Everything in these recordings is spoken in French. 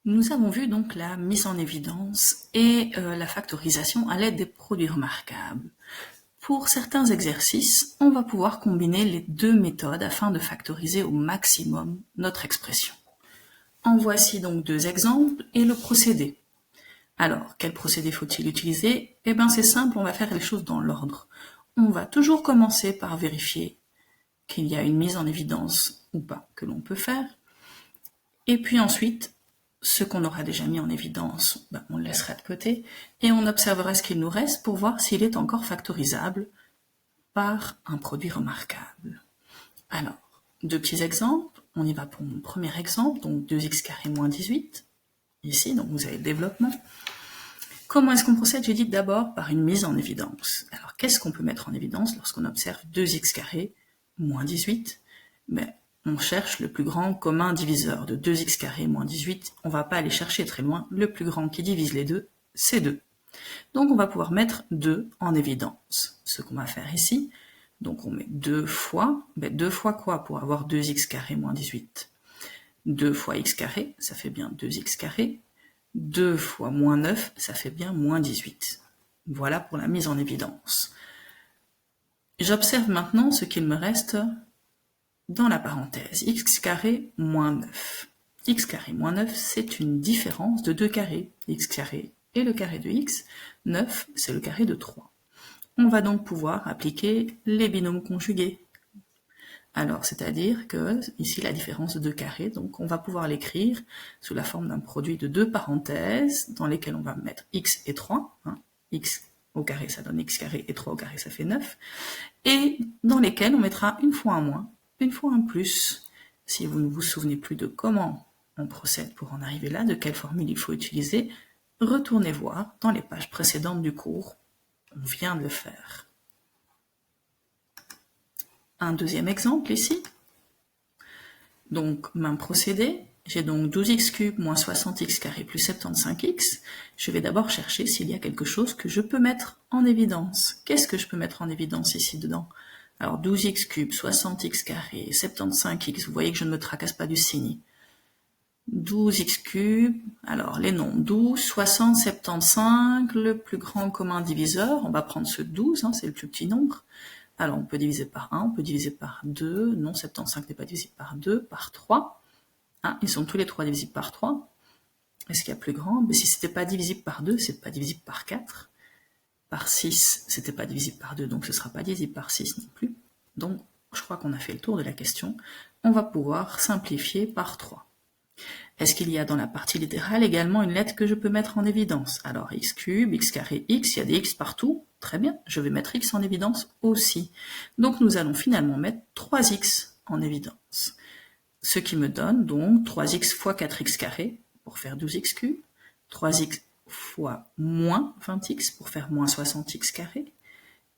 Nous avons vu donc la mise en évidence et la factorisation à l'aide des produits remarquables. Pour certains exercices, on va pouvoir combiner les deux méthodes afin de factoriser au maximum notre expression. En voici donc deux exemples et le procédé. Alors, quel procédé faut-il utiliser? Eh bien c'est simple, on va faire les choses dans l'ordre. On va toujours commencer par vérifier qu'il y a une mise en évidence ou pas que l'on peut faire. Et puis ensuite, ce qu'on aura déjà mis en évidence, on le laissera de côté et on observera ce qu'il nous reste pour voir s'il est encore factorisable par un produit remarquable. Alors, deux petits exemples. On y va pour mon premier exemple, donc 2x carré moins 18. Ici, donc vous avez le développement. Comment est-ce qu'on procède? J'ai dit d'abord par une mise en évidence. Alors, qu'est-ce qu'on peut mettre en évidence lorsqu'on observe 2x carré moins 18? On cherche le plus grand commun diviseur de 2x carré moins 18. On va pas aller chercher très loin. Le plus grand qui divise les deux, c'est 2. Donc, on va pouvoir mettre 2 en évidence. Ce qu'on va faire ici, donc on met 2 fois. 2 fois quoi pour avoir 2x carré moins 18? 2 fois x carré, ça fait bien 2x carré. 2 fois moins 9, ça fait bien moins 18. Voilà pour la mise en évidence. J'observe maintenant ce qu'il me reste dans la parenthèse, x carré moins 9. X carré moins 9, c'est une différence de deux carrés. X carré est le carré de x, 9, c'est le carré de 3. On va donc pouvoir appliquer les binômes conjugués. Alors, c'est-à-dire que, ici, la différence de deux carrés, donc on va pouvoir l'écrire sous la forme d'un produit de deux parenthèses, dans lesquelles on va mettre x et 3. X au carré, ça donne x carré, et 3 au carré, ça fait 9. Et dans lesquelles on mettra une fois un moins, une fois un plus. Si vous ne vous souvenez plus de comment on procède pour en arriver là, de quelle formule il faut utiliser, retournez voir dans les pages précédentes du cours. On vient de le faire. Un deuxième exemple ici. Donc, même procédé. J'ai donc 12x cube moins 60x carré plus 75x. Je vais d'abord chercher s'il y a quelque chose que je peux mettre en évidence. Qu'est-ce que je peux mettre en évidence ici dedans? Alors 12x cube, 60x carré, 75x, vous voyez que je ne me tracasse pas du signe. 12x cube, alors les nombres 12, 60, 75, le plus grand commun diviseur, on va prendre ce 12, c'est le plus petit nombre. Alors on peut diviser par 1, on peut diviser par 2, non 75 n'est pas divisible par 2, par 3. Ils sont tous les trois divisibles par 3. Est-ce qu'il y a plus grand? Mais si c'était pas divisible par 2, c'est pas divisible par 4. Par 6, c'était pas divisible par 2, donc ce sera pas divisible par 6 non plus. Donc, je crois qu'on a fait le tour de la question. On va pouvoir simplifier par 3. Est-ce qu'il y a dans la partie littérale également une lettre que je peux mettre en évidence? Alors, x cube, x carré, x, il y a des x partout. Très bien, je vais mettre x en évidence aussi. Donc, nous allons finalement mettre 3x en évidence. Ce qui me donne donc 3x fois 4x carré pour faire 12x cube, 3x fois moins 20x pour faire moins 60x carré,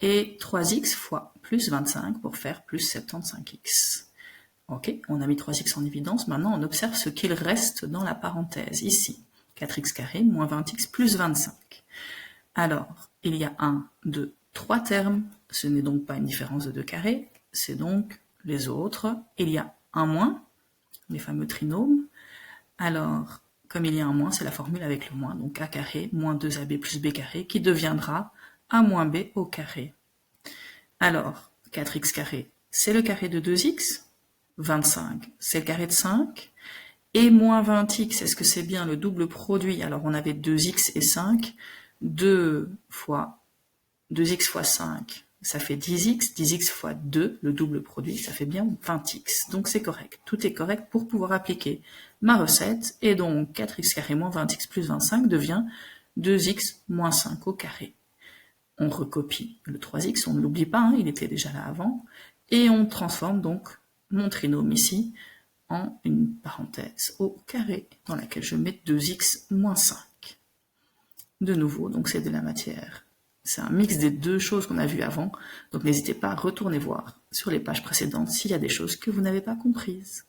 et 3x fois plus 25 pour faire plus 75x. Ok, on a mis 3x en évidence, maintenant on observe ce qu'il reste dans la parenthèse, ici. 4x carré moins 20x plus 25. Alors, il y a 1, 2, 3 termes, ce n'est donc pas une différence de 2 carrés, c'est donc les autres. Il y a un moins, les fameux trinômes. Alors, comme il y a un moins, c'est la formule avec le moins, donc a carré moins 2ab plus b carré, qui deviendra a moins b au carré. Alors, 4x carré, c'est le carré de 2x, 25, c'est le carré de 5, et moins 20x, est-ce que c'est bien le double produit? Alors, on avait 2x et 5, 2x fois 5, ça fait 10x, 10x fois 2, le double produit, ça fait bien 20x. Donc c'est correct, tout est correct pour pouvoir appliquer ma recette, et donc 4x carré moins 20x plus 25 devient 2x moins 5 au carré. On recopie le 3x, on ne l'oublie pas, il était déjà là avant, et on transforme donc mon trinôme ici en une parenthèse au carré, dans laquelle je mets 2x moins 5. De nouveau, donc c'est de la matière. C'est un mix des deux choses qu'on a vues avant, donc n'hésitez pas à retourner voir sur les pages précédentes s'il y a des choses que vous n'avez pas comprises.